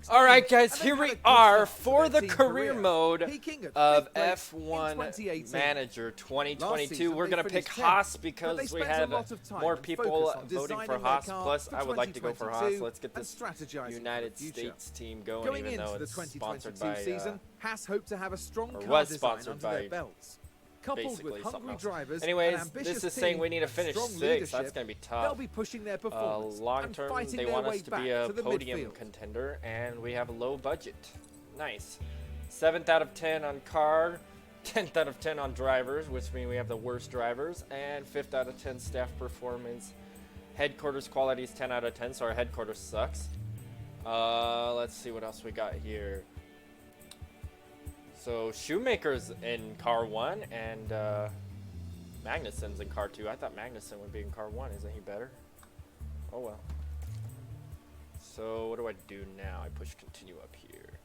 All right, guys, here we are for the career mode of F1 Manager 2022. We're going to pick Haas because we had more people voting for Haas, plus I would like to go for Haas. Let's get this United States team going, even though it's sponsored by, Haas hope to have a strong or car was design sponsored under by their belts. Coupled with hungry drivers, anyways, this is saying we need to finish 6th. That's going to be tough. They'll be pushing their performance long term, fighting they their want way us to back be a to the podium midfield. contender, and we have a low budget. Nice. 7th out of 10 on car, 10th out of 10 on drivers, which means we have the worst drivers, and 5th out of 10 staff performance. Headquarters quality is 10 out of 10, so our headquarters sucks. Let's see what else we got here. So Shoemaker's in car 1, and Magnussen's in car 2. I thought Magnussen would be in car 1. Isn't he better? Oh well. So what do I do now? I push continue up here.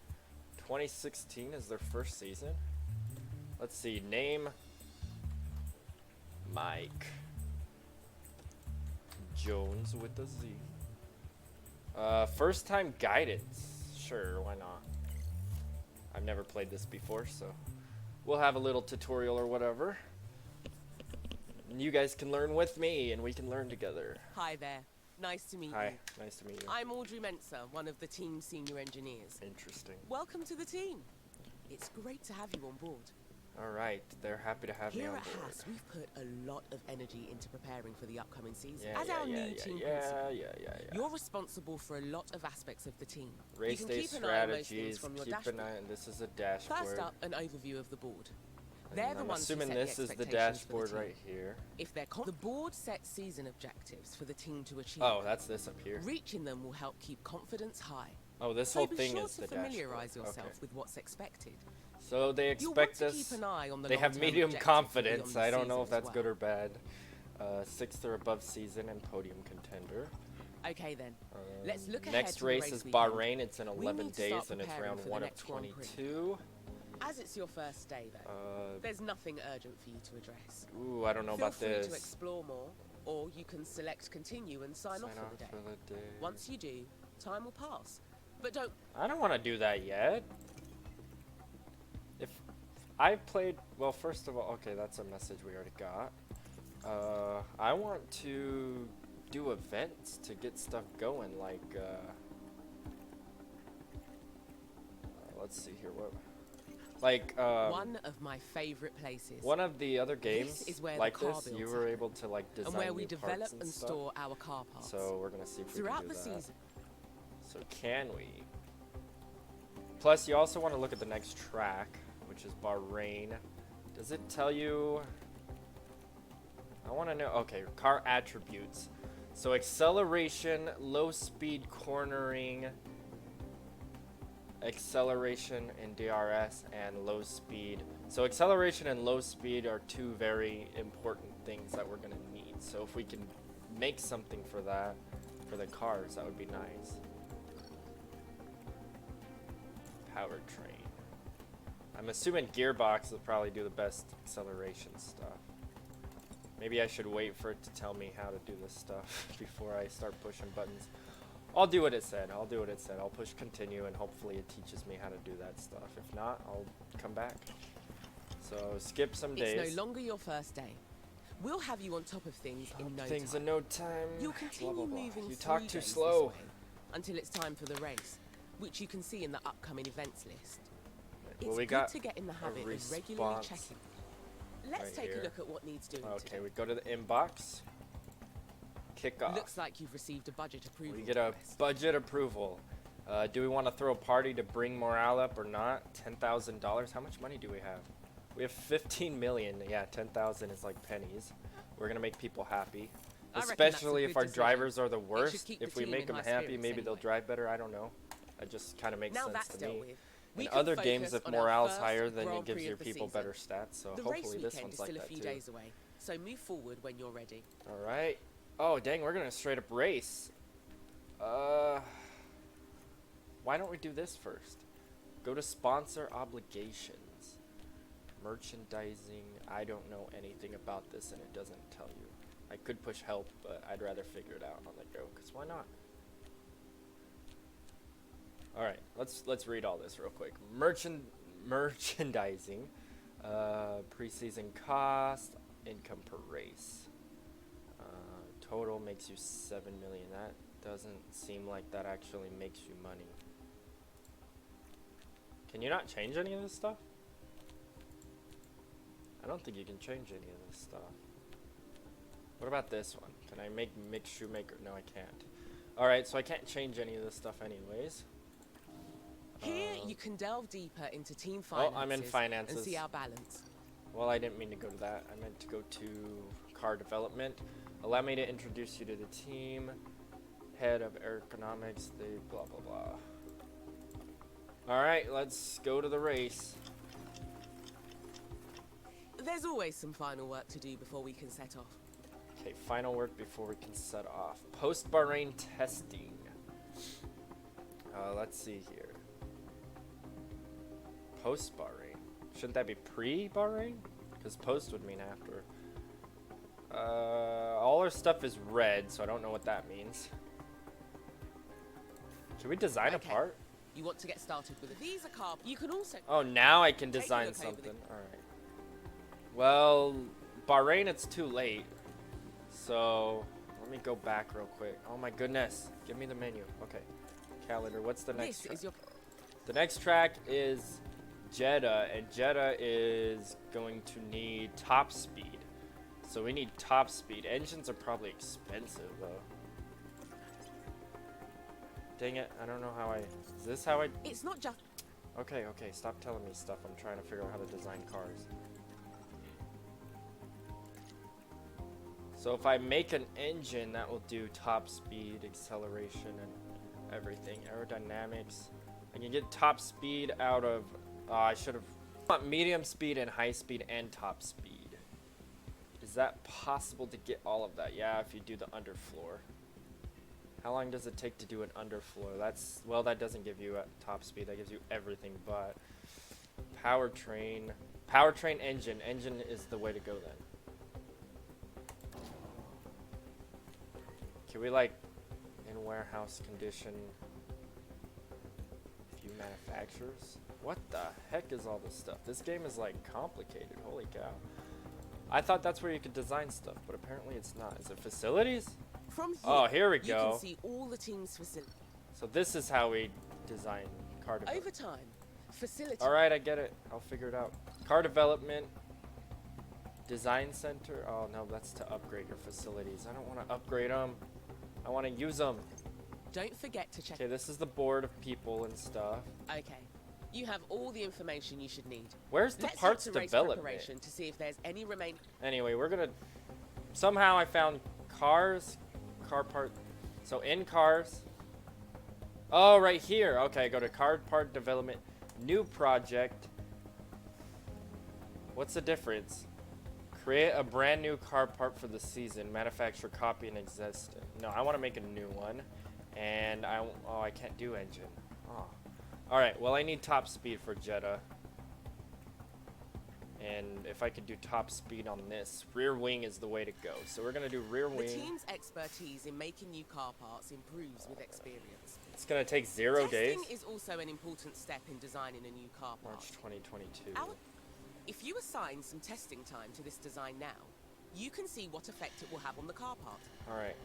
2016 is their first season. Let's see. Name Mike Jones with a Z. First time guidance. Sure, why not? I've never played this before, so we'll have a little tutorial or whatever. And you guys can learn with me, and we can learn together. Hi there. Nice to meet you. Hi, nice to meet you. I'm Audrey Mensa, one of the team's senior engineers. Interesting. Welcome to the team. It's great to have you on board. All right, they're happy to have me Here on at board. Haas, we've put a lot of energy into preparing for the upcoming season. Yeah, As yeah, our yeah, new yeah, team yeah, principal, yeah. you're responsible for a lot of aspects of the team. Race you can day keep an eye on most things strategies, from your keep dashboard. an eye, and this is a dashboard. First up, an overview of the board. And They're the I'm ones who assuming set this the is the expectations for dashboard the team. right here. If they're the board sets season objectives for the team to achieve. Oh, that's this up here. Reaching them will help keep confidence high. Oh, this So whole be thing sure is to the familiarize dashboard. yourself Okay. with what's expected. So they You'll want expect to us. keep an eye on the They have long-term medium objectives confidence. beyond the I don't know season if that's as good well. or bad. 6th or above season and podium contender. Okay then, let's look ahead Next to the race is weekend. Bahrain. It's in We 11 need to start days, and it's preparing round for the 1 of next Grand Prix. 22. As it's your first day though, there's nothing urgent for you to address. Ooh, I don't know Feel about free this. to explore more, or you can select continue and sign off for the day. Once you do, time will pass. But don't. I don't want to do that yet. If I played, well, first of all, okay, that's a message we already got. I want to do events to get stuff going, like, let's see here, what, like, One of my favorite places. one of the other games is where like the car this, you builds were happen, able to, like, design and where we new develop parts and stuff. store our car parts. So we're gonna see if we Throughout can do the that. season, So can we? Plus, you also want to look at the next track, which is Bahrain. Does it tell you? I want to know. Okay, car attributes. So acceleration, low speed cornering, acceleration in DRS, and low speed. So acceleration and low speed are two very important things that we're going to need. So if we can make something for that, for the cars, that would be nice. Powertrain. I'm assuming gearbox will probably do the best acceleration stuff. Maybe I should wait for it to tell me how to do this stuff before I start pushing buttons. I'll do what it said. I'll do what it said. I'll push continue and hopefully it teaches me how to do that stuff. If not, I'll come back. So skip some days. it's no longer your first day. We'll have you on top of things in no Things time. in no time. You'll continue blah, blah, blah. moving You through talk too games slow. this way until it's time for the race, which you can see in the upcoming events list. Well, It's we good got to get in the a habit of regularly response checking. Let's right take here. a look at what needs doing Okay, today. we go to the inbox. Kick off. Looks like you've received a budget approval. We get a request. budget approval. Do we want to throw a party to bring morale up or not? $10,000. How much money do we have? We have 15 million. Yeah, 10,000 is like pennies. We're gonna make people happy, I reckon that's a especially if good our decision. drivers are the should worst. keep the If we team make in them high happy, spirits maybe they'll anyway. drive better. I don't know. It just kind of makes Now sense that's to dealt me. with. We In can other focus games, if on our morale's first higher, then Grand it gives Prix your of the people season. better stats. So The race hopefully this weekend one's is like still a that few too. days away, so move forward when you're ready. All right. Oh dang, we're gonna straight up race. Why don't we do this first? Go to sponsor obligations. Merchandising. I don't know anything about this and it doesn't tell you. I could push help, but I'd rather figure it out on the go, because why not? All right, let's read all this real quick. Merchandising, preseason cost, income per race. Total makes you 7 million. That doesn't seem like that actually makes you money. Can you not change any of this stuff? I don't think you can change any of this stuff. What about this one? Can I make mix shoemaker? No, I can't. Alright, so I can't change any of this stuff anyways. Here you can delve deeper into team finances, I'm in finances and see our balance. Well, I didn't mean to go to that. I meant to go to car development. Allow me to introduce you to the team. Head of economics, the blah blah blah. Alright, let's go to the race. There's always some final work to do before we can set off. Okay, final work before we can set off. Post Bahrain testing. Let's see here. Post Bahrain. Shouldn't that be pre Bahrain? Because post would mean after. All our stuff is red, so I don't know what that means. Should we design a part? You want to get started with it? These are car. You can also. Oh, now I can design something. All right. Well, Bahrain, it's too late. So let me go back real quick. Oh my goodness! Give me the menu. Okay. Calendar. What's the next track? The next track is Jeddah, and Jeddah is going to need top speed. So we need top speed. Engines are probably expensive though. Dang it, I don't know how is this how I... It's not just... Okay, stop telling me stuff. I'm trying to figure out how to design cars. So if I make an engine, that will do top speed, acceleration, and everything. Aerodynamics. I can get top speed out of... I should have... medium speed and high speed and top speed. Is that possible to get all of that? Yeah, if you do the underfloor. How long does it take to do an underfloor? That's, well, that doesn't give you a top speed. That gives you everything but powertrain. Powertrain engine. Engine is the way to go then. Can we, like, in warehouse condition, few manufacturers? What the heck is all this stuff? This game is, like, complicated. Holy cow. I thought that's where you could design stuff, but apparently it's not. Is it facilities? From here, oh, here we go. You can see all the team's facilities. So this is how we design car development. Over time, facilities. All right, I get it. I'll figure it out. Car development, design center. Oh no, that's to upgrade your facilities. I don't want to upgrade them. I want to use them. Don't forget to check. Okay, this is the board of people and stuff. Okay. You have all the information you should need. Where's the parts development? To see if there's any remain. Anyway, we're gonna. Somehow I found cars, car part. So in cars. Oh, right here. Okay, go to car part development, new project. What's the difference? Create a brand new car part for the season. Manufacture, copy, and existing. No, I want to make a new one, and I can't do engine. Oh. Alright, well I need top speed for Jeddah. And if I could do top speed on this, rear wing is the way to go. So we're going to do rear wing. The team's expertise in making new car parts improves with experience. It's going to take 0 days. Testing is also an important step in designing a new car part. March 2022. If you assign some testing time to this design now, you can see what effect it will have on the car part. Alright.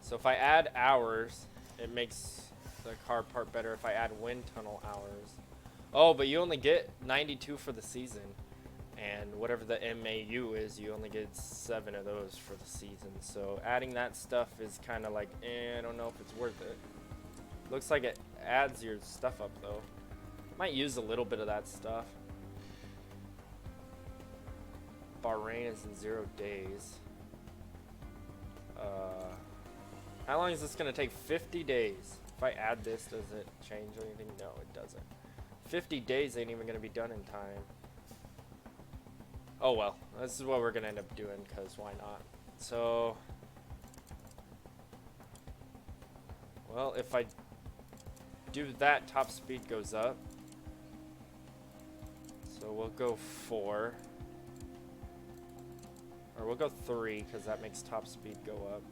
So if I add hours, it makes the car part better. If I add wind tunnel hours. Oh, but you only get 92 for the season. And whatever the MAU is, you only get 7 of those for the season. So adding that stuff is kind of like, I don't know if it's worth it. Looks like it adds your stuff up though. Might use a little bit of that stuff. Bahrain is in 0 days. How long is this gonna take? 50 days. If I add this, does it change anything? No, it doesn't. 50 days ain't even gonna be done in time. Oh well, this is what we're gonna end up doing, cause why not? So, well, if I do that, top speed goes up. So we'll go 4. Or we'll go 3, because that makes top speed go up.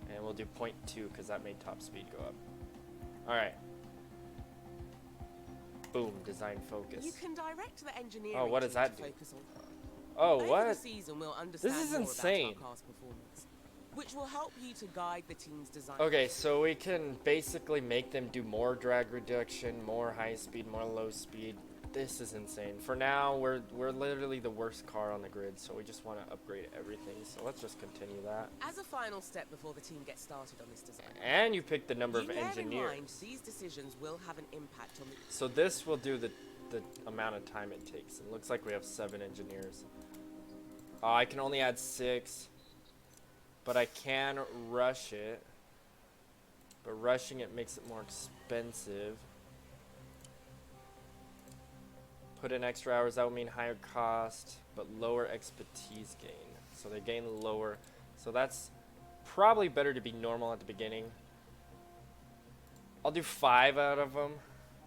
And we'll do 0.2, because that made top speed go up. Alright. Boom, design focus. You can direct the engineering Oh, what does team that to do? focus on. Oh, Over what? the season, we'll understand This is more insane. about our car's performance, which will help you to guide the team's design. Okay, so we can basically make them do more drag reduction, more high speed, more low speed. This is insane. For now, we're literally the worst car on the grid, so we just want to upgrade everything. So let's just continue that. As a final step before the team gets started on this design. And you pick the number of bear in engineers. mind, these decisions will have an impact on the... So this will do the amount of time it takes. It looks like we have 7 engineers. I can only add 6, but I can rush it. But rushing it makes it more expensive. Put in extra hours, that would mean higher cost, but lower expertise gain. So they gain lower. So that's probably better to be normal at the beginning. I'll do 5 out of them.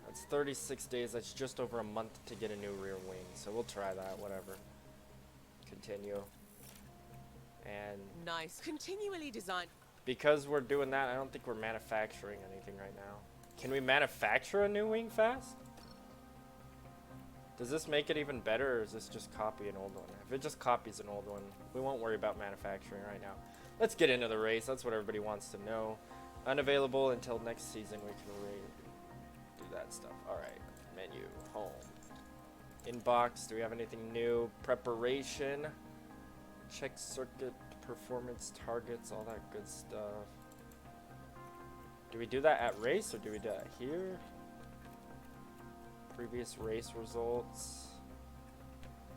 That's 36 days. That's just over a month to get a new rear wing. So we'll try that, whatever. Continue. And nice. Continually design. because we're doing that, I don't think we're manufacturing anything right now. Can we manufacture a new wing fast? Does this make it even better, or is this just copy an old one? If it just copies an old one, we won't worry about manufacturing right now. Let's get into the race. That's what everybody wants to know. Unavailable until next season. We can do that stuff. Alright. Menu. Home. Inbox. Do we have anything new? Preparation. Check circuit performance targets. All that good stuff. Do we do that at race, or do we do that here? Previous race results.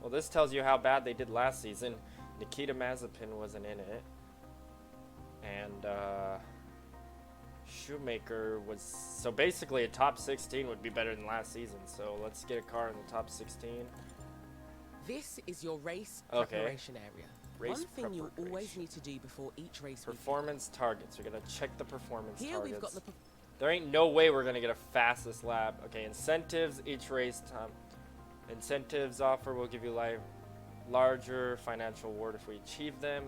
Well, this tells you how bad they did last season. Nikita Mazepin wasn't in it. And Shoemaker was... So basically a top 16 would be better than last season. So let's get a car in the top 16. This is your race preparation area. Race One thing you'll always need to do before each race. Performance targets. We're going to check the performance Here targets. we've got the... There ain't no way we're going to get a fastest lap. Okay, incentives each race time. Incentives offer will give you larger financial reward if we achieve them.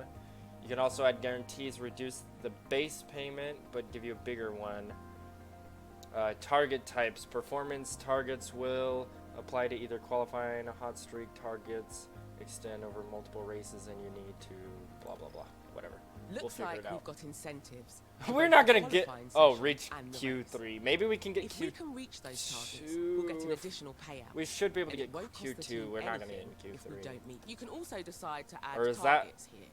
You can also add guarantees, reduce the base payment, but give you a bigger one. Target types. Performance targets will apply to either qualifying, hot streak targets, extend over multiple races, and you need to blah, blah, blah. Whatever. Looks we'll like it out. we've got incentives. We're not going to get... Oh, reach Q3. Maybe we can get If we can reach those targets, we'll get an additional payout. We should be able to get Q2. Q2. We're not going to get in Q3. If we don't meet. You can also decide to add Or is targets here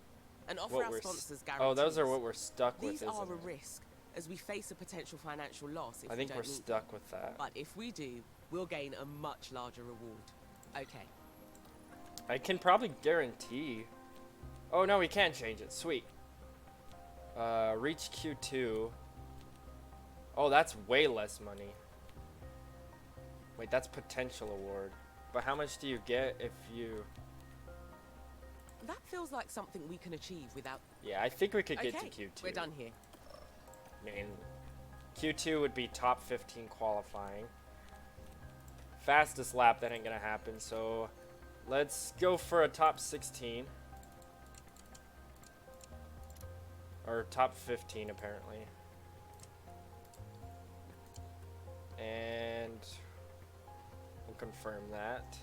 and offer our sponsors guarantees. Oh, those are what we're stuck with, These are a risk, as we face a potential financial loss if I we think don't we're meet stuck them. with that. But if we do, we'll gain a much larger reward. Okay. I can probably guarantee... Oh, no, we can change it. Sweet. Reach Q2. Oh, that's way less money. Wait, that's potential award. But how much do you get if you... That feels like something we can achieve without... Yeah, I think we could get to Okay, Q2. we're done here. I mean, Q2 would be top 15 qualifying. Fastest lap, that ain't gonna happen, so let's go for a top 16. Or top 15, apparently. And we'll confirm that.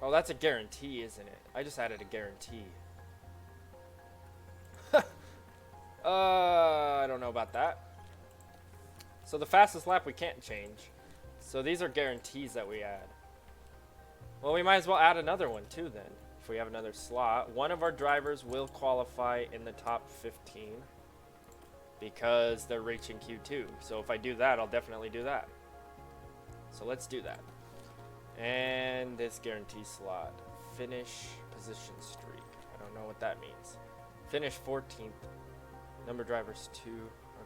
Oh, that's a guarantee, isn't it? I just added a guarantee. I don't know about that. So the fastest lap we can't change. So these are guarantees that we add. Well, we might as well add another one too then. If we have another slot. One of our drivers will qualify in the top 15. Because they're reaching Q2. So if I do that, I'll definitely do that. So let's do that. And this guarantee slot. Finish position streak. I don't know what that means. Finish 14th. Number drivers 2.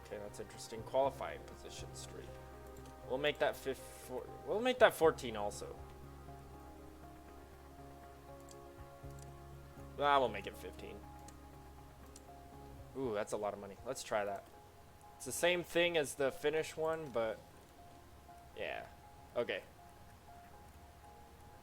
Okay, that's interesting. Qualifying position streak. We'll make that we'll make that 14 also. We'll make it 15. Ooh, that's a lot of money. Let's try that. It's the same thing as the finish one, but yeah. Okay.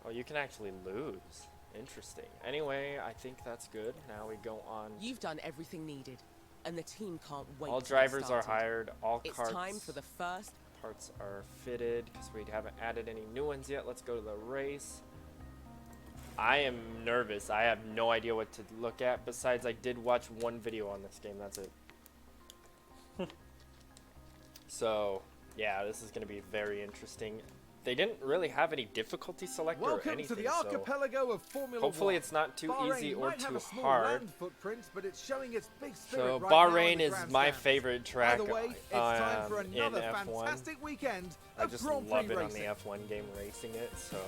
Oh, you can actually lose. Interesting. Anyway, I think that's good. Now we go on. You've done everything needed. and the team can't wait. All to drivers get are started. hired. All It's carts. time for the first. Parts are fitted because we haven't added any new ones yet. Let's go to the race. I am nervous. I have no idea what to look at. Besides, I did watch one video on this game. That's it. So, yeah, this is going to be very interesting. They didn't really have any difficulty selector or anything. Welcome to the archipelago of Formula hopefully 1. it's not too Bahrain easy or might have too a small hard. land footprint, but it's showing its big spirit So right now in Bahrain the is my grandstands. favorite track By the way, it's time for in another F1. fantastic weekend I of just Grand Prix love it on racing. the F1 game racing it, so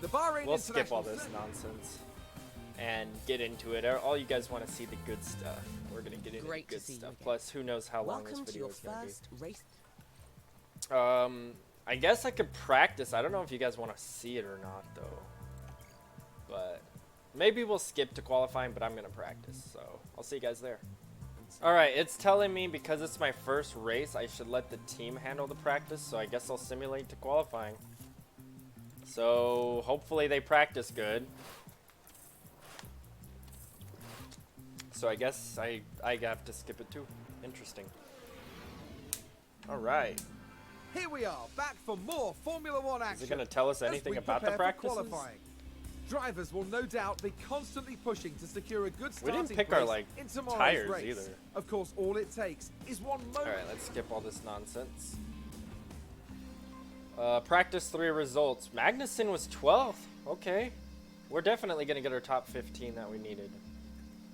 The Bahrain we'll skip all International this Circuit. nonsense and get into it. All you guys want to see the good stuff. We're gonna get into Great the to good see you stuff. again. Plus, who knows how long Welcome this to video your is gonna first race. be. I guess I could practice. I don't know if you guys want to see it or not, though. But maybe we'll skip to qualifying, but I'm gonna practice. So I'll see you guys there. All right, it's telling me because it's my first race, I should let the team handle the practice. So I guess I'll simulate to qualifying. So hopefully they practice good. So I guess I have to skip it too. Interesting. All right. Here we are, back for more Formula 1 action. Is it going to tell us As anything we about the prepare for practices? qualifying. Drivers will no doubt be constantly pushing to secure a good We starting didn't pick place our, like, in tomorrow's tires race. either. Of course, all it takes is one moment. All right, let's skip all this nonsense. Practice 3 results. Magnussen was 12th. Okay. We're definitely going to get our top 15 that we needed.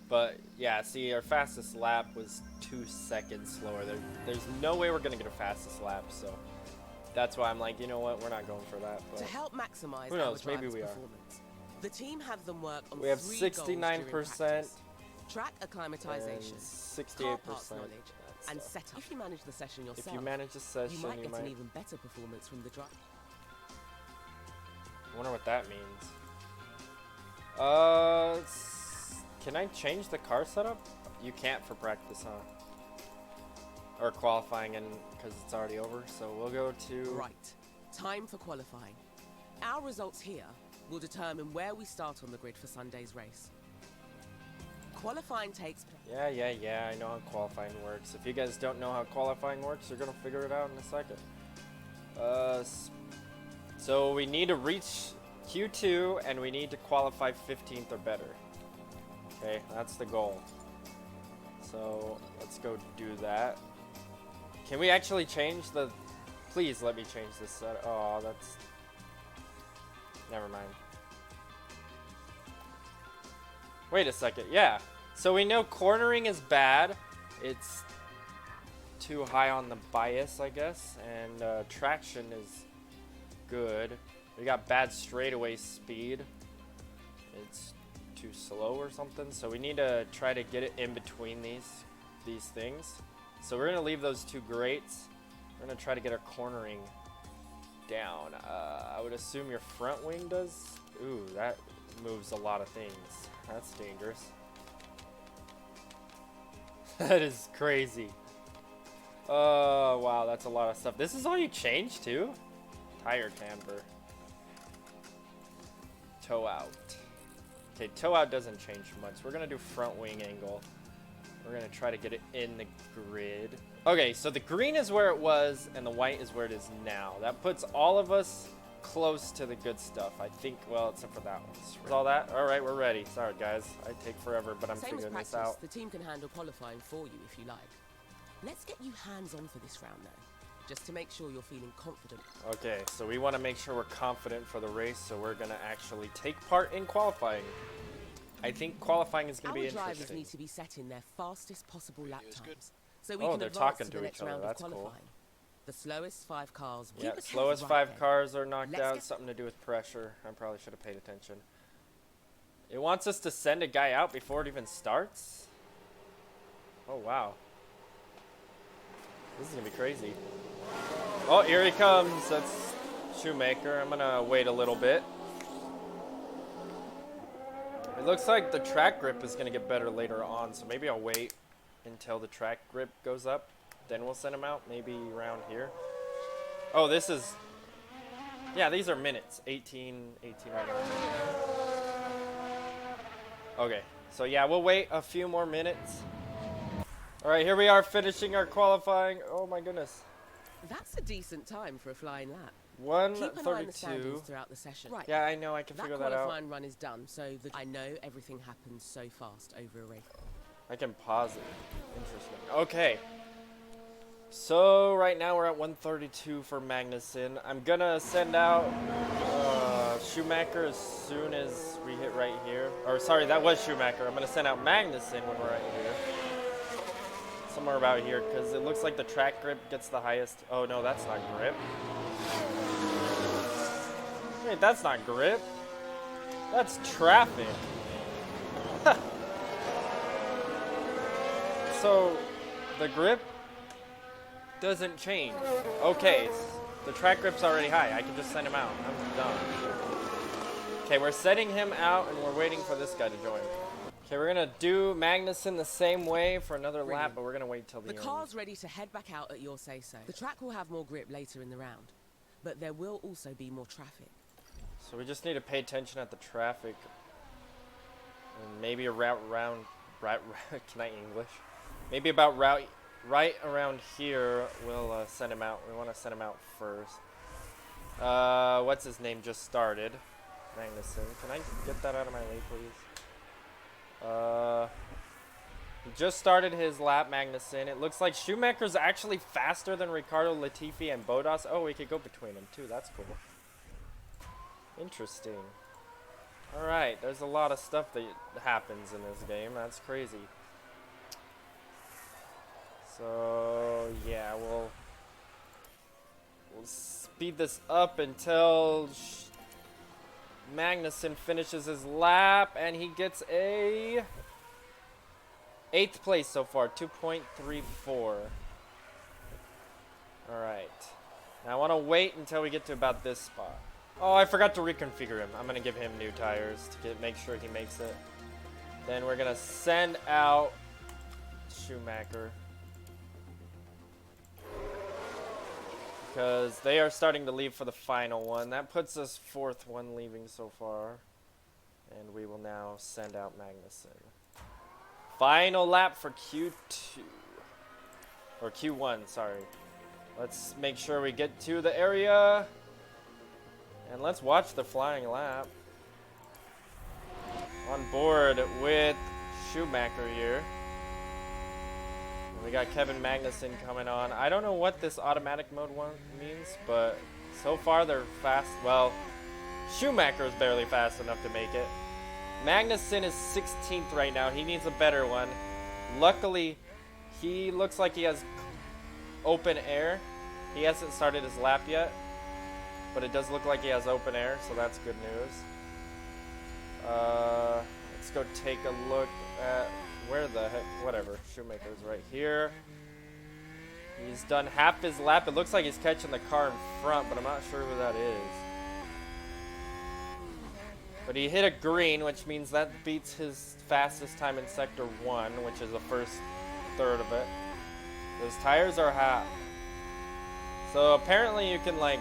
But, yeah, see, our fastest lap was 2 seconds slower. There's no way we're going to get our fastest lap, so that's why I'm like, you know what, we're not going for that. But To help maximize who knows, our maybe drivers' we are. performance, the team have them work on We have 3 goals during 69% practice. Track and acclimatization, 68%. car parts knowledge, and That's setup. If you manage the session If yourself, you manage a session, you might get an even better performance from the driver. I wonder what that means. Can I change the car setup? You can't for practice, huh? Or qualifying, and because it's already over. So we'll go to. Right, time for qualifying. Our results here will determine where we start on the grid for Sunday's race. Qualifying takes. Yeah. I know how qualifying works. If you guys don't know how qualifying works, you're gonna figure it out in a second. So we need to reach Q2, and we need to qualify 15th or better. Okay, that's the goal. So let's go do that. Can we actually change the? Please let me change this set. Oh, that's. Never mind. Wait a second. Yeah. So we know cornering is bad. It's too high on the bias, I guess. And traction is good. We got bad straightaway speed. It's too slow or something. So we need to try to get it in between these things. So we're going to leave those 2 greats. We're going to try to get our cornering down. I would assume your front wing does. Ooh, that moves a lot of things. That's dangerous. That is crazy. Oh, wow, that's a lot of stuff. This is all you change too? Tire camber. Toe out. Okay, toe out doesn't change much. We're going to do front wing angle. We're going to try to get it in the grid. Okay, so the green is where it was, and the white is where it is now. That puts all of us close to the good stuff. I think, well, except for that one. Is all that? All right, we're ready. Sorry, guys. I take forever, but I'm Same as figuring this practice, out. the team can handle qualifying for you if you like. Let's get you hands-on for this round, though, just to make sure you're feeling confident. Okay, so we want to make sure we're confident for the race, so we're going to actually take part in qualifying. I think qualifying is going to be Our drivers interesting. need to be setting their fastest possible lap times, so we Oh, can they're advance talking to the to next each other. round That's of cool. qualifying. The slowest 5 cars. Yeah, keep us slowest healthy right 5 then. cars are knocked Let's out. get- Something to do with pressure. I probably should have paid attention. It wants us to send a guy out before it even starts? Oh, wow. This is going to be crazy. Oh, here he comes. That's Shoemaker. I'm going to wait a little bit. It looks like the track grip is going to get better later on, so maybe I'll wait until the track grip goes up. Then we'll send him out, maybe around here. Oh, this is... Yeah, these are minutes. 18 right now. Okay, so yeah, we'll wait a few more minutes. Alright, here we are finishing our qualifying. Oh my goodness. That's a decent time for a flying lap. 1:32. Keep an eye on the standings throughout the session. Right. Yeah, I know. I can figure that out. That qualifying run is done, so I know everything happens so fast over a race. I can pause it. Interesting. Okay. So right now we're at 132 for Magnussen. I'm gonna send out Schumacher as soon as we hit right here. Or sorry, that was Schumacher. I'm gonna send out Magnussen when we're right here. Somewhere about here, because it looks like the track grip gets the highest. Oh no, that's not grip. Wait, that's not grip. That's traffic. So the grip doesn't change. Okay, the track grip's already high. I can just send him out. I'm done. Okay, we're sending him out and we're waiting for this guy to join. Okay, we're gonna do Magnussen the same way for another lap, but we're gonna wait till the end. The car's ready to head back out at your say-so. The track will have more grip later in the round, but there will also be more traffic. So we just need to pay attention at the traffic. And maybe a route round, can I English? Maybe about right around here, we'll send him out. We want to send him out first. What's his name just started? Magnussen. Can I get that out of my way, please? He just started his lap, Magnussen. It looks like Schumacher's actually faster than Ricciardo, Latifi, and Bottas. Oh, we could go between them too. That's cool. Interesting. Alright, there's a lot of stuff that happens in this game. That's crazy. So, yeah, we'll speed this up until Magnussen finishes his lap, and he gets a 8th place so far, 2.34. Alright. Now I want to wait until we get to about this spot. Oh, I forgot to reconfigure him. I'm going to give him new tires to make sure he makes it. Then we're going to send out Schumacher, because they are starting to leave for the final one. That puts us 4th one leaving so far. And we will now send out Magnussen. Final lap for Q2. Or Q1, sorry. Let's make sure we get to the area. And let's watch the flying lap. On board with Schumacher here. We got Kevin Magnussen coming on. I don't know what this automatic mode one means, but so far they're fast. Well, Schumacher is barely fast enough to make it. Magnussen is 16th right now. He needs a better one. Luckily, he looks like he has open air. He hasn't started his lap yet, but it does look like he has open air, so that's good news. Let's go take a look at where the heck, whatever. Schumacher's right here. He's done half his lap. It looks like he's catching the car in front, but I'm not sure who that is. But he hit a green, which means that beats his fastest time in Sector 1, which is the first third of it. Those tires are hot. So apparently you can, like,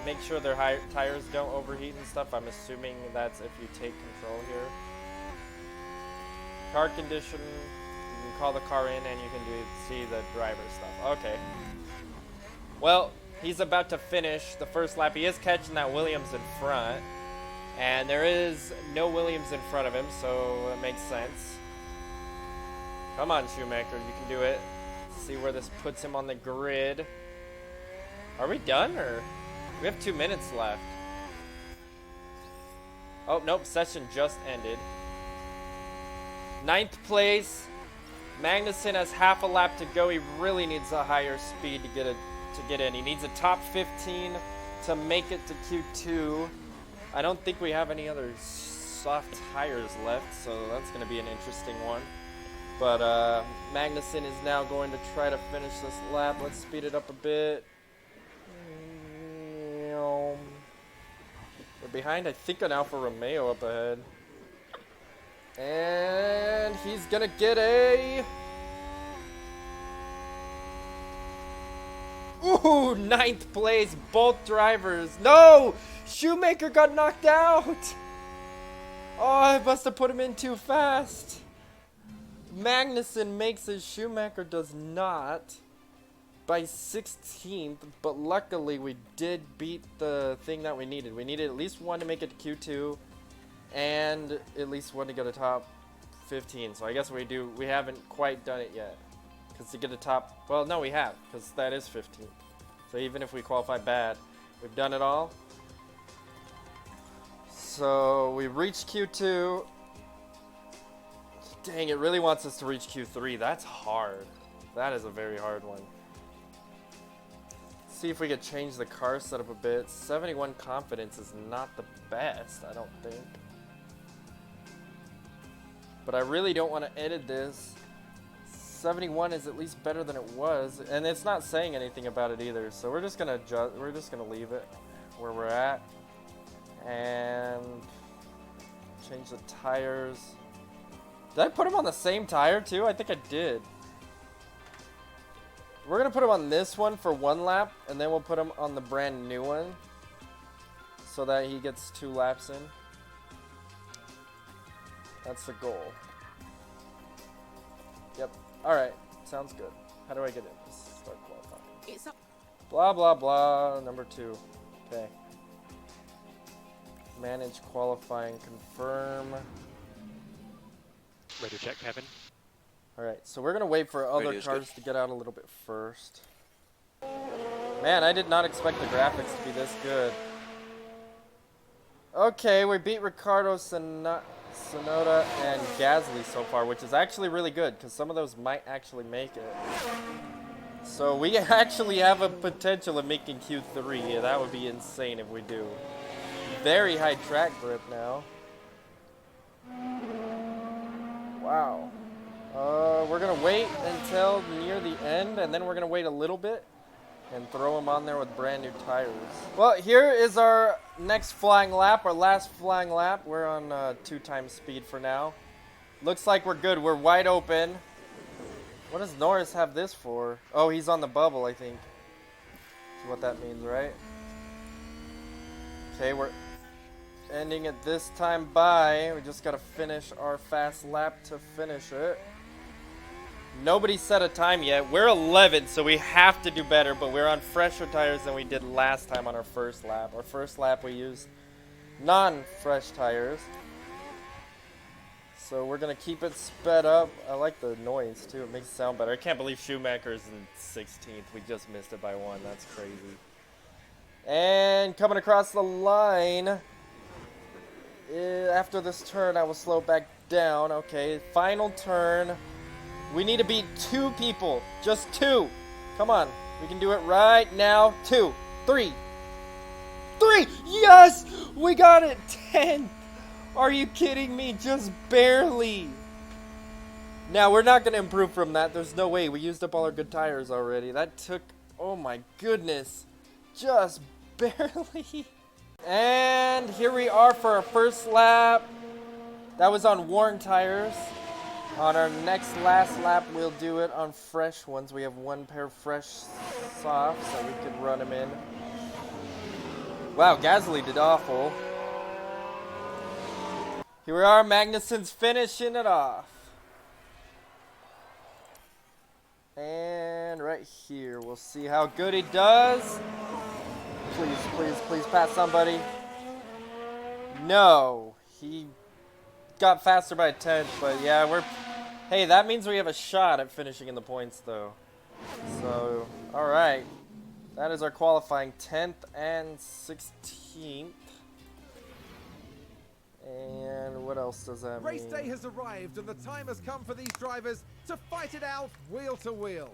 make sure their tires don't overheat and stuff. I'm assuming that's if you take control here. Car condition, you can call the car in and you can see the driver stuff. Okay. Well, he's about to finish the first lap. He is catching that Williams in front. And there is no Williams in front of him, so it makes sense. Come on, Schumacher, you can do it. Let's see where this puts him on the grid. Are we done, or? We have 2 minutes left. Oh, nope, session just ended. 9th place. Magnussen has half a lap to go. He really needs a higher speed to get in. He needs a top 15 to make it to Q2. I don't think we have any other soft tires left, so that's going to be an interesting one. But Magnussen is now going to try to finish this lap. Let's speed it up a bit. We're behind, I think, an Alfa Romeo up ahead. And he's going to get a... Ooh, 9th place, both drivers. No! Schumacher got knocked out! Oh, I must have put him in too fast. Magnussen makes it, Schumacher does not. By 16th, but luckily we did beat the thing that we needed. We needed at least one to make it to Q2, and at least one to get a top 15. So I guess we haven't quite done it yet. Because to get a top, well, no, we have, because that is 15th. So even if we qualify bad, we've done it all. So we reached Q2. Dang, it really wants us to reach Q3. That's hard. That is a very hard one. See if we could change the car setup a bit. 71 confidence is not the best, I don't think. But I really don't want to edit this. 71 is at least better than it was, and it's not saying anything about it either. So we're just gonna adjust. We're just gonna leave it where we're at and change the tires. Did I put them on the same tire too? I think I did. We're gonna put him on this one for 1 lap, and then we'll put him on the brand new one so that he gets 2 laps in. That's the goal. Yep. Alright. Sounds good. How do I get in? Let's start qualifying. It's up. Blah, blah, blah. Number 2. Okay. Manage qualifying. Confirm. Radio check, Kevin. Alright, so we're going to wait for other Radio's cars good. to get out a little bit first. Man, I did not expect the graphics to be this good. Okay, we beat Ricardo, Sonoda, and Gasly so far, which is actually really good, because some of those might actually make it. So we actually have a potential of making Q3. Yeah, that would be insane if we do. Very high track grip now. Wow. We're going to wait until near the end, and then we're going to wait a little bit and throw them on there with brand new tires. Well, here is our next flying lap, our last flying lap. We're on 2x speed for now. Looks like we're good. We're wide open. What does Norris have this for? Oh, he's on the bubble, I think. That's what that means, right? Okay, we're ending it this time by. We just got to finish our fast lap to finish it. Nobody set a time yet. We're 11th, so we have to do better, but we're on fresher tires than we did last time on our first lap. Our first lap we used non-fresh tires. So we're going to keep it sped up. I like the noise, too. It makes it sound better. I can't believe Schumacher's in 16th. We just missed it by 1. That's crazy. And coming across the line. After this turn, I will slow back down. Okay, final turn. We need to beat 2 people. Just 2. Come on. We can do it right now. 2. 3. 3! Yes! We got it! 10! Are you kidding me? Just barely. Now, we're not going to improve from that. There's no way. We used up all our good tires already. That took... Oh my goodness. Just barely. And here we are for our first lap. That was on worn tires. On our last lap, we'll do it on fresh ones. We have 1 pair of fresh softs that we could run them in. Wow, Gasly did awful. Here we are, Magnussen's finishing it off. And right here, we'll see how good he does. Please, please, please pass somebody. No, he got faster by a 10th, but yeah, we're... Hey, that means we have a shot at finishing in the points, though. So, alright. That is our qualifying 10th and 16th. And what else does that mean? Race day has arrived, and the time has come for these drivers to fight it out wheel to wheel.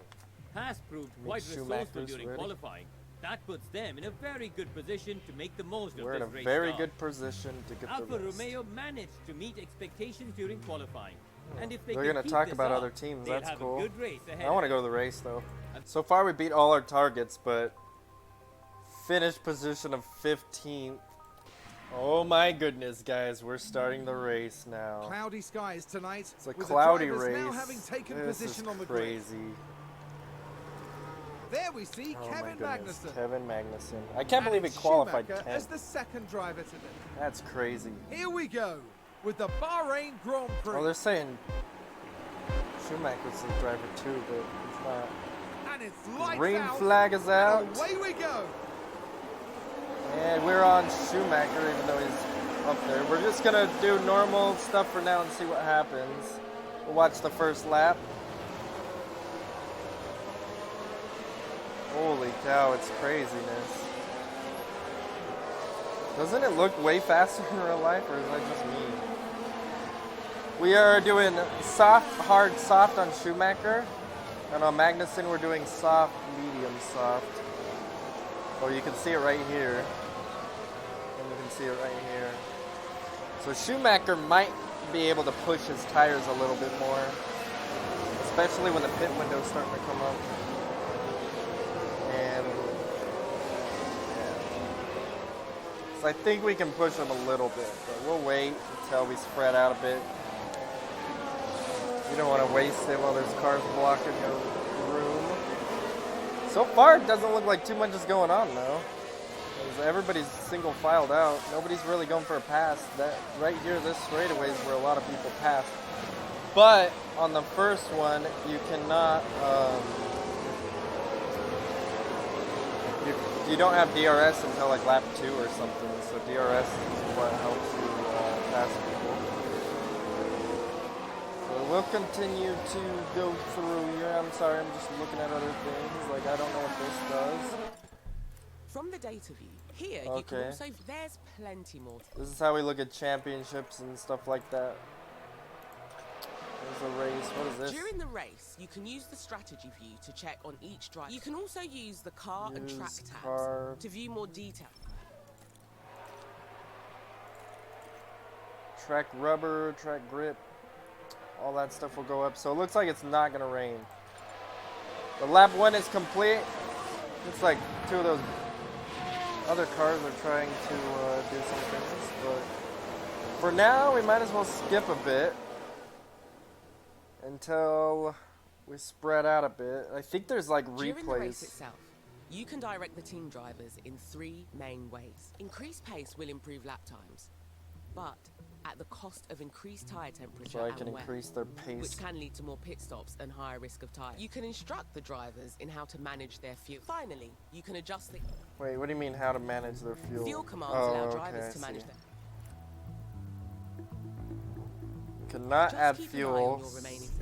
Haas proved quite resourceful during qualifying. That puts them in a very good position to make the most of this race. We're in a very good position to get the race. Alfa Romeo managed to meet expectations during qualifying. And if They're going to talk about other teams. That's cool. A good race ahead. I want to go to the race, though. So far, we beat all our targets, but finished position of 15th. Oh my goodness, guys. We're starting the race now. Cloudy skies tonight. It's a cloudy with the race. drivers now having taken This position is on the grid. crazy. There we see Oh Kevin my goodness, Magnussen. Kevin Magnussen. I can't believe he And qualified Schumacher 10th. as the second driver today. That's crazy. Here we go with the Bahrain Grand Prix. Oh, they're saying Schumacher's the driver too, but he's not. And it's lights Green out. flag is out. And away we go. And we're on Schumacher, even though he's up there. We're just gonna do normal stuff for now and see what happens. We'll watch the first lap. Holy cow, it's craziness. Doesn't it look way faster in real life, or is that just me? We are doing soft, hard, soft on Schumacher. And on Magnussen, we're doing soft, medium, soft. Oh, you can see it right here. And you can see it right here. So Schumacher might be able to push his tires a little bit more. Especially when the pit window's starting to come up. And yeah. So I think we can push him a little bit. But we'll wait until we spread out a bit. You don't want to waste it while there's cars blocking your room. So far, it doesn't look like too much is going on, though. Everybody's single filed out. Nobody's really going for a pass. That right here, this straightaway is where a lot of people pass. But on the first one, you cannot. You don't have DRS until like lap 2 or something. So DRS is what helps you pass people. We'll continue to go through here. I'm sorry, I'm just looking at other things. Like, I don't know what this does. From the data view, here you can also... There's plenty more. This is how we look at championships and stuff like that. There's a race. What is this? During the race, you can use the strategy view to check on each driver. You can also use the car and track tabs to view more detail. Track rubber, track grip. All that stuff will go up. So it looks like it's not going to rain. The lap 1 is complete. Looks like 2 of those other cars are trying to do some things. But for now, we might as well skip a bit until we spread out a bit. I think there's like replays. During the race itself, you can direct the team drivers in 3 main ways. Increased pace will improve lap times, but at the cost of increased tire temperature so I can increase their pace, which can lead to more pit stops and higher risk of tire. You can instruct the drivers in how to manage their fuel. Finally, you can adjust the... Wait, what do you mean how to manage their fuel? Fuel commands allow drivers to manage their... Cannot add fuel,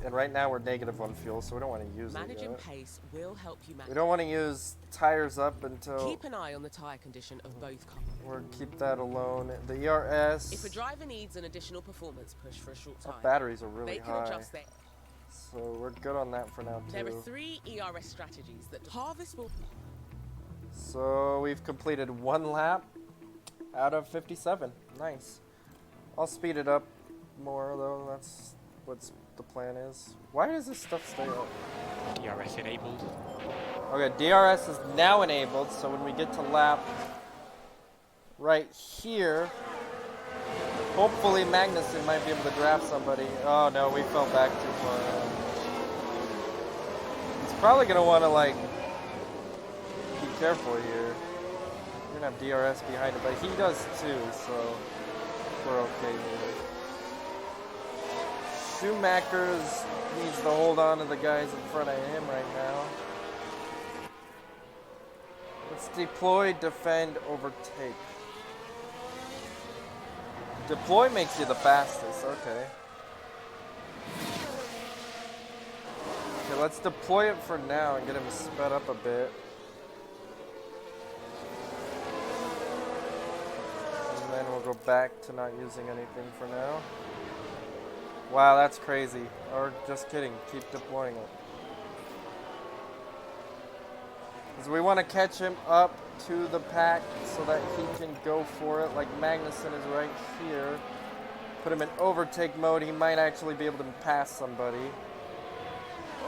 and right now we're negative on fuel, so we don't want to use Managing it pace will help you manage. We don't want to use tires up until... Keep an eye on the tire condition of both cars. Or keep that alone. The ERS... If a driver needs an additional performance push for a short time, our batteries are really they can high. Adjust their... So we're good on that for now, too. There are 3 ERS strategies that harvest will... So we've completed 1 lap out of 57. Nice. I'll speed it up more, though. That's what the plan is. Why does this stuff stay up? DRS enabled. Okay, DRS is now enabled, so when we get to lap right here, hopefully Magnussen might be able to draft somebody. Oh no, we fell back too far. He's probably going to want to, like, be careful here. We're going to have DRS behind him, but he does too, so we're okay here. Schumacher's needs to hold on to the guys in front of him right now. Let's deploy, defend, overtake. Deploy makes you the fastest, okay. Okay, let's deploy it for now and get him sped up a bit. And then we'll go back to not using anything for now. Wow, that's crazy. Or just kidding, keep deploying it. Because we want to catch him up to the pack so that he can go for it. Like Magnussen is right here. Put him in overtake mode. He might actually be able to pass somebody.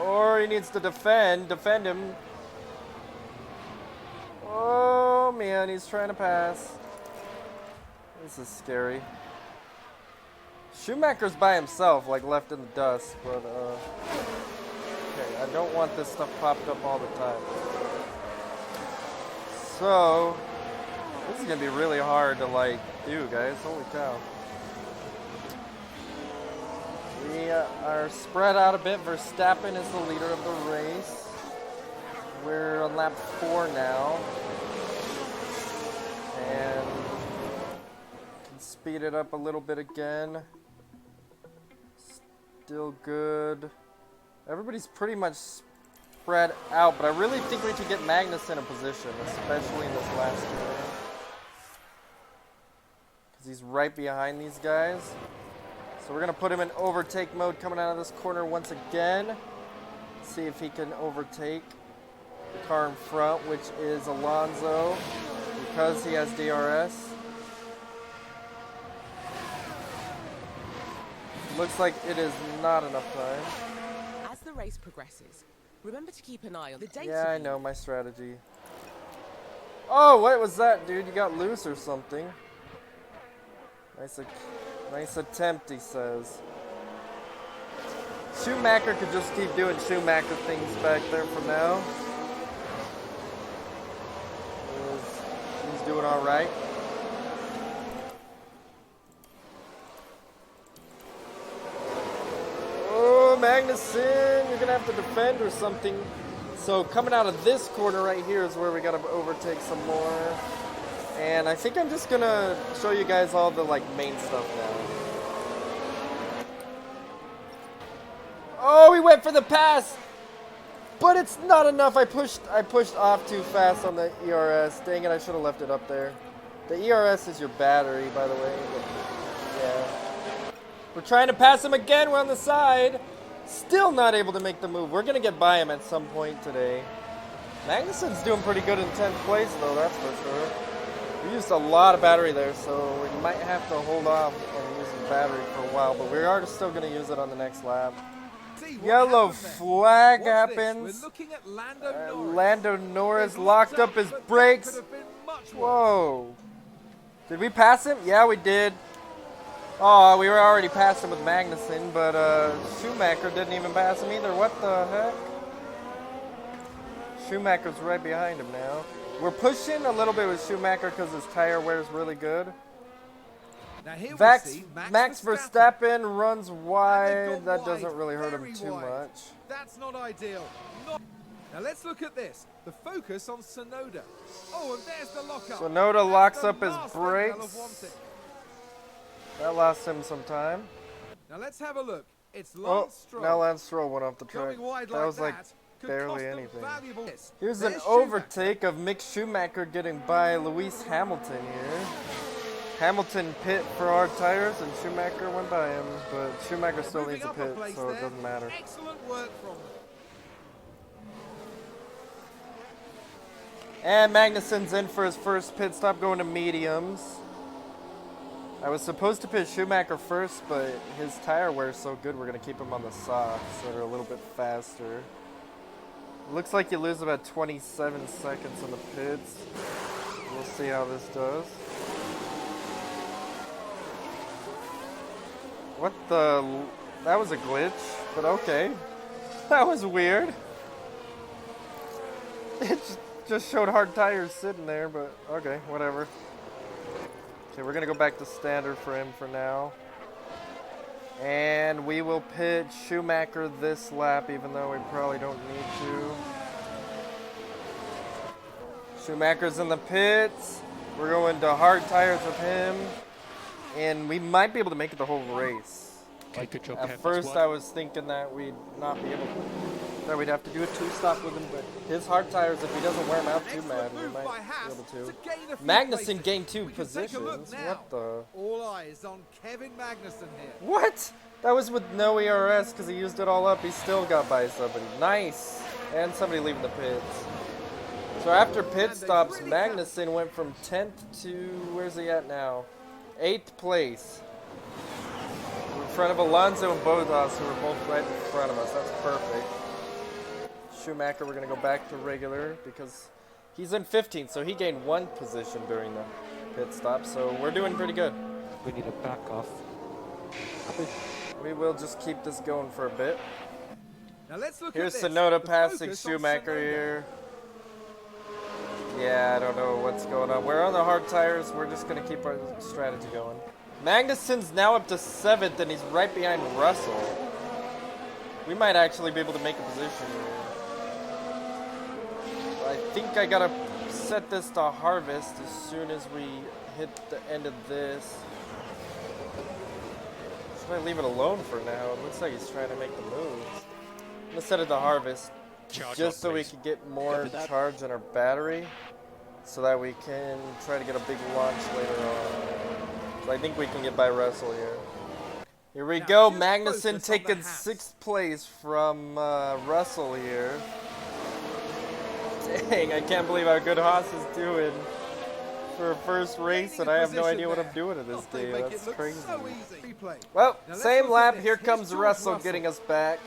Or he needs to defend. Defend him. Oh man, he's trying to pass. This is scary. Schumacher's by himself, like left in the dust, but okay, I don't want this stuff popped up all the time. So, this is gonna be really hard to like do, guys. Holy cow. We We are spread out a bit. Verstappen is the leader of the race. We're on lap 4 now. And can speed it up a little bit again. Still good. Everybody's pretty much spread out, but I really think we should get Magnus in a position, especially in this last turn. Because he's right behind these guys. So we're going to put him in overtake mode coming out of this corner once again. See if he can overtake the car in front, which is Alonso, because he has DRS. Looks like it is not enough time. As the race progresses, remember to keep an eye on the data. Yeah, I know my strategy. Oh, what was that, dude? You got loose or something. Nice attempt, he says. Schumacher could just keep doing Schumacher things back there for now. He's doing all right. Oh, Magnussen, you're gonna have to defend or something. So coming out of this corner right here is where we gotta overtake some more. And I think I'm just gonna show you guys all the main stuff now. Oh, we went for the pass, but it's not enough. I pushed off too fast on the ERS. Dang it, I should have left it up there. The ERS is your battery, by the way. But yeah, we're trying to pass him again. We're on the side. Still not able to make the move. We're gonna get by him at some point today. Magnussen's doing pretty good in 10th place, though. That's for sure. We used a lot of battery there, so we might have to hold off on using battery for a while, but we are still going to use it on the next lap. Yellow flag happens. Lando Norris locked up his brakes. Whoa. Did we pass him? Yeah, we did. Oh, we were already past him with Magnussen, but Schumacher didn't even pass him either. What the heck? Schumacher's right behind him now. We're pushing a little bit with Schumacher because his tire wear is really good. Now here Max Verstappen runs wide. That doesn't really hurt him too much. That's not ideal. Now let's look at this. The focus on Tsunoda. Oh, and there's the lockup. Tsunoda locks up his brakes. That lost him some time. Now let's have a look. It's Lance Stroll. Now Lance Stroll went off the track. That was barely anything. Here's an overtake of Mick Schumacher getting by Lewis Hamilton here. Hamilton pit for our tires and Schumacher went by him, but Schumacher still needs a pit, so it doesn't matter. Excellent work from them. And Magnussen's in for his first pit stop, going to mediums. I was supposed to pit Schumacher first, but his tire wear is so good we're going to keep him on the softs that are a little bit faster. Looks like you lose about 27 seconds in the pits. We'll see how this does. What the... That was a glitch, but okay. That was weird. It just showed hard tires sitting there, but okay, whatever. Okay, we're going to go back to standard for him for now. And we will pit Schumacher this lap, even though we probably don't need to. Schumacher's in the pits. We're going to hard tires with him. And we might be able to make it the whole race. Okay, good job, At first I was thinking that we'd not be able to, that we'd have to do a two-stop with him, but his hard tires, if he doesn't wear them out too bad, we might be able to. Magnussen gained 2 positions. What the? All eyes on Kevin Magnussen here. What? That was with no ERS because he used it all up. He still got by somebody. Nice. And somebody leaving the pits. So after pit stops, Magnussen went from 10th to, where's he at now? 8th place. In front of Alonso and Bottas, who are both right in front of us. That's perfect. Schumacher, we're going to go back to regular because he's in 15th, so he gained 1 position during the pit stop. So we're doing pretty good. We need a back off. We will just keep this going for a bit. Now let's look Here's at this. Tsunoda The passing focus on Schumacher Tsunoda. here. Yeah, I don't know what's going on. We're on the hard tires. We're just going to keep our strategy going. Magnussen's now up to 7th, and he's right behind Russell. We might actually be able to make a position here. I think I gotta set this to harvest as soon as we hit the end of this. Should I leave it alone for now? It looks like he's trying to make the moves. I'm gonna set it to harvest just so we can get more charge in our battery, so that we can try to get a big launch later on. So I think we can get by Russell here. Here we go, Magnussen taking 6th place from Russell here. Dang, I can't believe how good Haas is doing for a first race, and I have no idea what I'm doing in this game. That's crazy. Well, same lap, here comes Russell getting us back.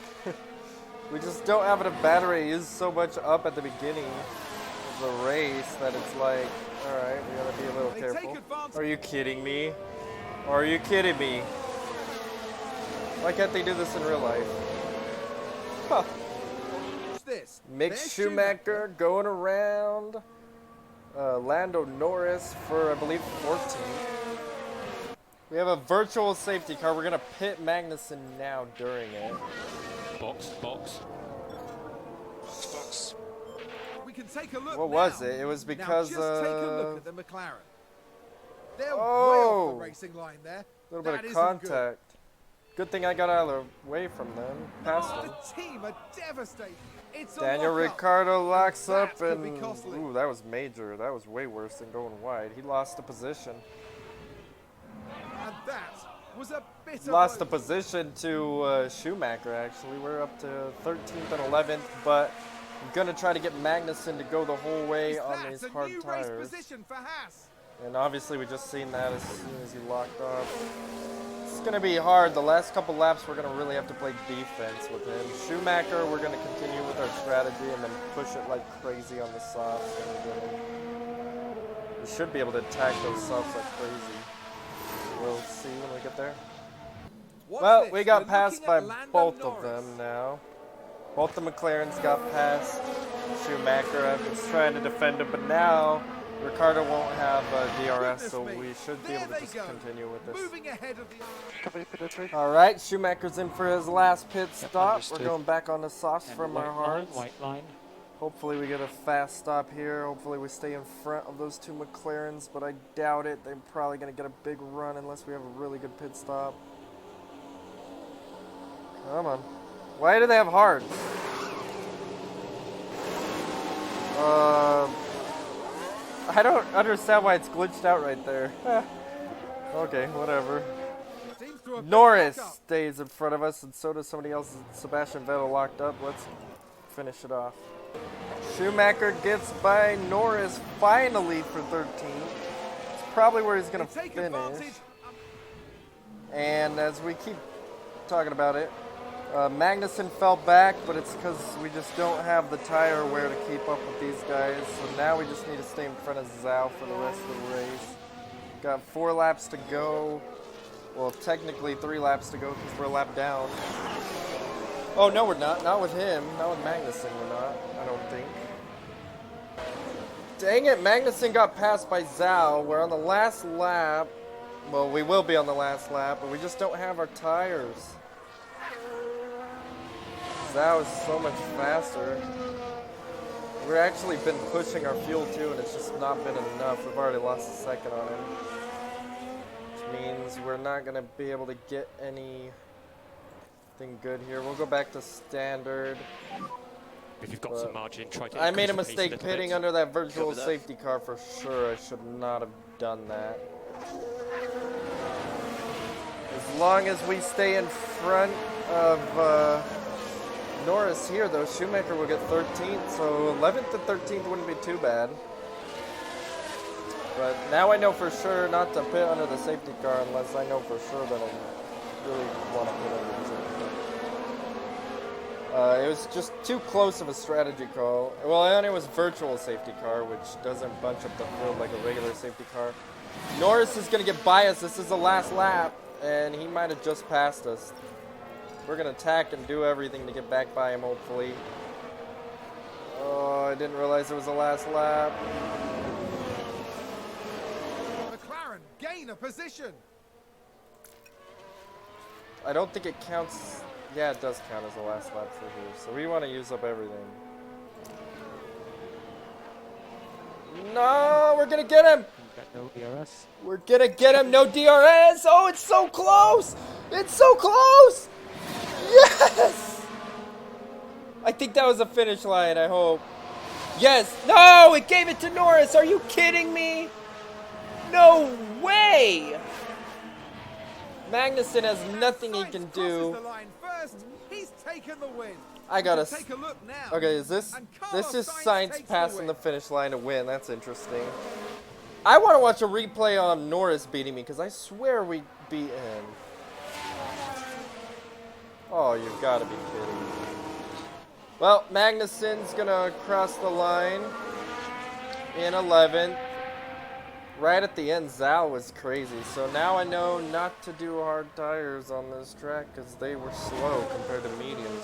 We just don't have enough battery. He is so much up at the beginning of the race that it's like, alright, we gotta be a little careful. Are you kidding me? Are you kidding me? Why can't they do this in real life? Huh. Mick Schumacher going around. Lando Norris for, I believe, 14. We have a virtual safety car. We're going to pit Magnussen now during it. Box. We can take a look what was it? It was because now just take a look at the McLaren. They're way oh, off the racing line there. A little bit of contact. Good thing I got out of the way from them. Past them. The team are devastated. It's a Daniel lockup. Ricciardo locks That up could be and costly. ooh, that was major. That was way worse than going wide. He lost the position. And that was a bitter Lost the blow. position to Schumacher, actually. We're up to 13th and 11th, but I'm going to try to get Magnussen to go the whole way Is on that these a hard new tires. race position for Haas? And obviously we just seen that as soon as he locked off. It's going to be hard. The last couple laps we're going to really have to play defense with him. Schumacher, we're going to continue with our strategy and then push it like crazy on the softs. And we should be able to attack those softs like crazy. We'll see when we get there. What's Well, this? we got We're passed looking by at Lando both Norris. of them now. Both the McLarens got past Schumacher. I was trying to defend him, but now Ricciardo won't have DRS, so Goodness me. we should be There able to they just go. continue with this. Moving ahead of the All right, Schumacher's in for his last pit stop. understood. We're going back on the softs from our hards. White line. Hopefully we get a fast stop here. Hopefully we stay in front of those two McLarens, but I doubt it. They're probably going to get a big run unless we have a really good pit stop. Come on. Why do they have hards? I don't understand why it's glitched out right there. Okay, whatever. seems to have been Norris locked up. stays in front of us, and so does somebody else. Sebastian Vettel locked up. Let's finish it off. Schumacher gets by Norris finally for 13th. It's probably where he's going to They take finish. advantage. And as we keep talking about it, Magnussen fell back, but it's because we just don't have the tire wear to keep up with these guys. So now we just need to stay in front of Zhao for the rest of the race. Got 4 laps to go. Well, technically 3 laps to go because we're a lap down. Oh, no, we're not. Not with him. Not with Magnussen, we're not. I don't think. Dang it, Magnussen got passed by Zhao. We're on the last lap. Well, we will be on the last lap, but we just don't have our tires. Zhao is so much faster. We've actually been pushing our fuel too, and it's just not been enough. We've already lost a second on him. Which means we're not going to be able to get anything good here. We'll go back to standard. If you've got some margin, try to I made a increase the pace mistake little pitting bit. under that virtual safety car for sure. I should not have done that. As long as we stay in front of Norris here, though, Schumacher will get 13th, so 11th and 13th wouldn't be too bad. But now I know for sure not to pit under the safety car unless I know for sure that I really want to pit under the safety car. It was just too close of a strategy call. Well, and it was virtual safety car, which doesn't bunch up the field like a regular safety car. Norris is going to get by us. This is the last lap, and he might have just passed us. We're going to attack and do everything to get back by him, hopefully. Oh, I didn't realize it was the last lap. McLaren gain a position. I don't think it counts Yeah, it does count as the last lap for here. So we want to use up everything. No, we're gonna get him. No DRS. We're gonna get him. No DRS. Oh, it's so close. It's so close. Yes. I think that was a finish line. I hope. Yes. No, it gave it to Norris. Are you kidding me? No way. Magnussen has nothing he can do. The line first. He's taken the win. I gotta. Take a look now. Okay, is this? And This Carlos is Sainz Sainz takes passing the win. finish line to win. That's interesting. I want to watch a replay on Norris beating me because I swear we beat him. Oh, you've got to be kidding me. Well, Magnussen's gonna cross the line in 11th. Right at the end, Zal was crazy. So now I know not to do hard tires on this track because they were slow compared to mediums.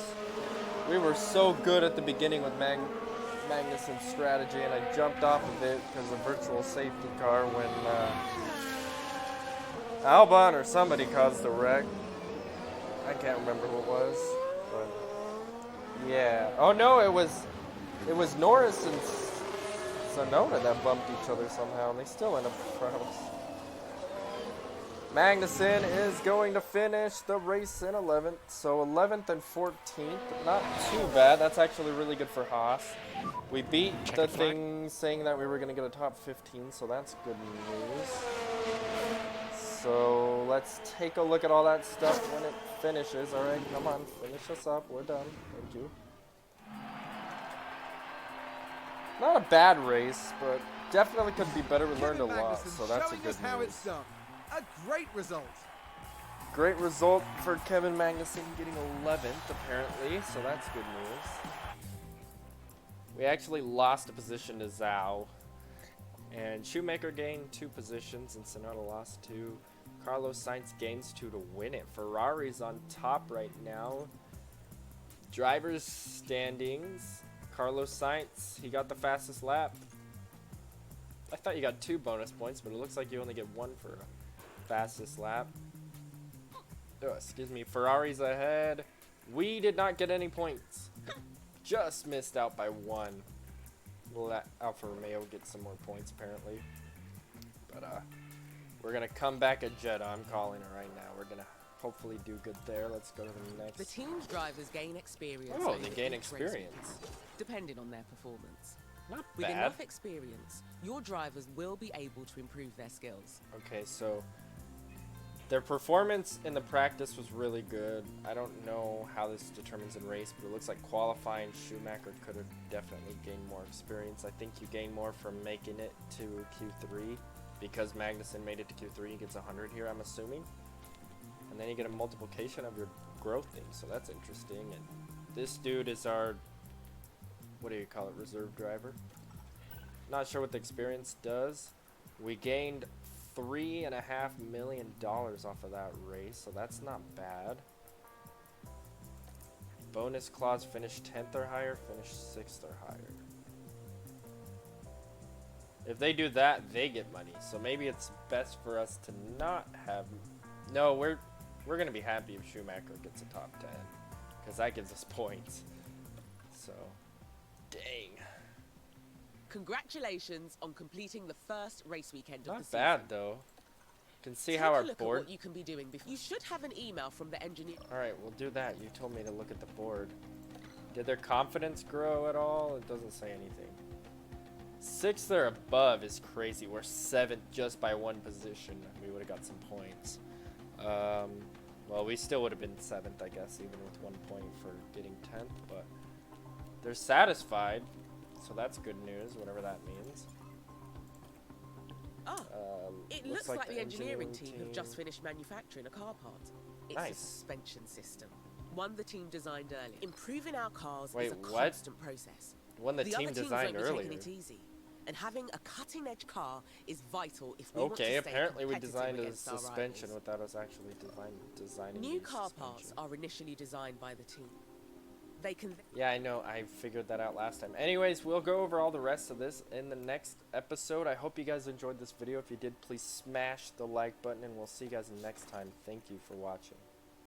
We were so good at the beginning with Magnussen's strategy, and I jumped off of it because of virtual safety car when Albon or somebody caused the wreck. I can't remember who it was, but yeah. Oh no, it was Norris and Tsunoda that bumped each other somehow, and they still end up in front of us. Magnussen is going to finish the race in 11th, so 11th and 14th, not too bad. That's actually really good for Haas. We beat the thing saying that we were going to get a top 15, so that's good news. So let's take a look at all that stuff when it finishes. All right, come on, finish us up. We're done. Thank you. Not a bad race, but definitely could be better. We learned a lot, so that's a good how news. it's done. A great result. Great result for Kevin Magnussen getting 11th, apparently, so that's good news. We actually lost a position to Zhao, and Shoemaker gained 2 positions, and Tsunoda lost 2. Carlos Sainz gains 2 to win it. Ferrari's on top right now. Drivers' standings. Carlos Sainz, he got the fastest lap. I thought you got 2 bonus points, but it looks like you only get 1 for a fastest lap. Oh, excuse me. Ferrari's ahead. We did not get any points. Just missed out by 1. We'll let Alfa Romeo get some more points apparently. But we're gonna come back at Jeddah. I'm calling it right now. We're gonna hopefully do good there. Let's go to the next. The team's drivers gain experience. Oh, over they gain each race week, experience. depending on their performance. Not With bad. enough experience, your drivers will be able to improve their skills. Okay, so their performance in the practice was really good. I don't know how this determines in race, but it looks like qualifying Schumacher could have definitely gained more experience. I think you gain more from making it to Q3 because Magnussen made it to Q3. He gets 100 here, I'm assuming. And then you get a multiplication of your growth thing, so that's interesting. And this dude is our, what do you call it, reserve driver? Not sure what the experience does. We gained $3.5 million off of that race, so that's not bad. Bonus clause, finish 10th or higher, finish 6th or higher. If they do that, they get money. So maybe it's best for us to not have. No, we're gonna be happy if Schumacher gets a top 10, because that gives us points. So, dang. Congratulations on completing the first race weekend of the Not season. bad though. Can see Take how a our look at board. what you can be doing before. You should have an email from the engineer. All right, we'll do that. You told me to look at the board. Did their confidence grow at all? It doesn't say anything. 6th or above is crazy. We're 7th just by 1 position. We would have got some points. Well, we still would have been 7th, I guess, even with 1 point for getting 10th. But they're satisfied, so that's good news, whatever that means. Ah, it looks like the engineering team have just finished manufacturing a car part. It's Nice. a suspension system, one the team designed early. Improving our cars Wait, is a what? constant process. One the The team other teams designed won't be earlier. taking it easy, and having a cutting-edge car is vital if we want to Okay, stay apparently we competitive designed a against our suspension rivals. without us actually designing New the car suspension. parts are initially designed by the team. They can Yeah, I know. I figured that out last time. Anyways, we'll go over all the rest of this in the next episode. I hope you guys enjoyed this video. If you did, please smash the like button, and we'll see you guys next time. Thank you for watching.